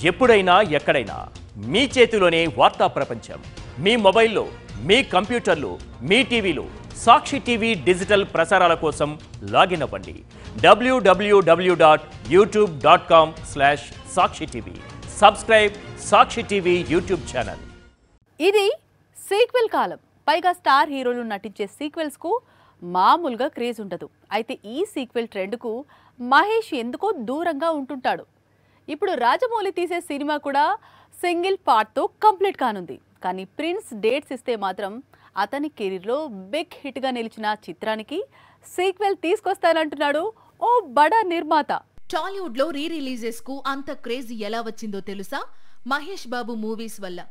ఎప్పుడైనా ఎక్కడైనా మీ చేతిలోనే వార్తా ప్రపంచం. మీ మొబైల్లో, మీ కంప్యూటర్లో, మీ టీవీలో సాక్షి టీవీ డిజిటల్ ప్రసారాల కోసం లాగిన్ అవ్వండి. www.youtube.com/సాక్షి టీవీ. సబ్స్క్రైబ్ సాక్షి టీవీ యూట్యూబ్ ఛానల్. ఇది సీక్వెల్ కాలం. పైగా స్టార్ హీరోలు నటించే సీక్వెల్స్ కు మామూలుగా క్రేజ్ ఉండదు. అయితే ఈ సీక్వెల్ ట్రెండ్ కు మహేష్ ఎందుకో దూరంగా ఉంటుంటాడు. ఇప్పుడు రాజమౌళి తీసే సినిమా కూడా సింగిల్ పార్ట్తో కంప్లీట్ కానుంది. కానీ ప్రిన్స్ డేట్స్ ఇస్తే మాత్రం అతని కెరీర్లో బిగ్ హిట్గా నిలిచిన చిత్రానికి సీక్వెల్ తీసుకొస్తానంటున్నాడు ఓ బడా నిర్మాత. టాలీవుడ్ లో రీ రిలీజెస్ కు అంత క్రేజ్ ఎలా వచ్చిందో తెలుసా? మహేష్ బాబు మూవీస్ వల్ల.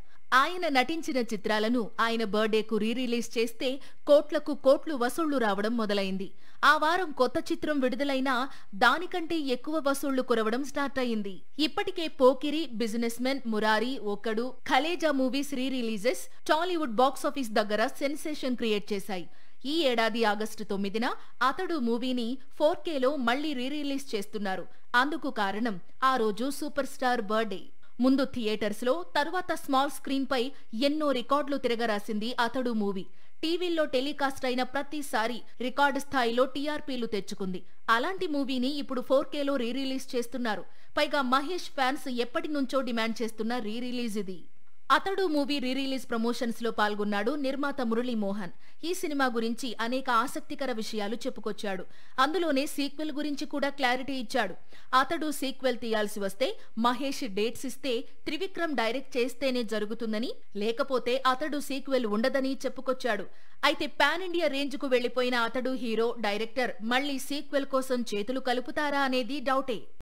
ఆయన నటించిన చిత్రాలను ఆయన బర్త్డేకు రీ రిలీజ్ చేస్తే కోట్లకు కోట్లు వసూళ్లు రావడం మొదలైంది. ఆ వారం కొత్త చిత్రం విడుదలైనా దానికంటే ఎక్కువ వసూళ్లు కురవడం స్టార్ట్ అయింది. ఇప్పటికే పోకిరి, బిజినెస్ మెన్, మురారి, ఒక్కడు, Khaleja movies re releases Tollywood box office దగ్గర సెన్సేషన్ క్రియేట్ చేశాయి. ఈ ఏడాది ఆగస్టు 9న అతడు మూవీని 4Kలో మళ్లీ రీ రిలీజ్ చేస్తున్నారు. అందుకు కారణం ఆ రోజు సూపర్ స్టార్ బర్త్డే. ముందు థియేటర్స్ లో, తరువాత స్మాల్ స్క్రీన్ పై ఎన్నో రికార్డులు తిరగరాసింది అతడు మూవీ. టీవీల్లో టెలికాస్ట్ అయిన ప్రతిసారి రికార్డు స్థాయిలో టీఆర్పీలు తెచ్చుకుంది. అలాంటి మూవీని ఇప్పుడు 4Kలో రీ రిలీజ్ చేస్తున్నారు. పైగా మహేష్ ఫ్యాన్స్ ఎప్పటి నుంచో డిమాండ్ చేస్తున్న రీ రిలీజ్ ఇది. అతడు మూవీ రీ రిలీజ్ ప్రమోషన్స్ లో పాల్గొన్నాడు నిర్మాత మురళీ మోహన్. ఈ సినిమా గురించి అనేక ఆసక్తికర విషయాలు చెప్పుకొచ్చాడు. అందులోనే సీక్వెల్ గురించి కూడా క్లారిటీ ఇచ్చాడు. అతడు సీక్వెల్ తీయాల్సి వస్తే మహేష్ డేట్స్ ఇస్తే త్రివిక్రమ్ డైరెక్ట్ చేస్తేనే జరుగుతుందని, లేకపోతే అతడు సీక్వెల్ ఉండదని చెప్పుకొచ్చాడు. అయితే పాన్ ఇండియా రేంజ్ కు వెళ్లిపోయిన అతడు హీరో, డైరెక్టర్ మళ్లీ సీక్వెల్ కోసం చేతులు కలుపుతారా అనేది డౌటే.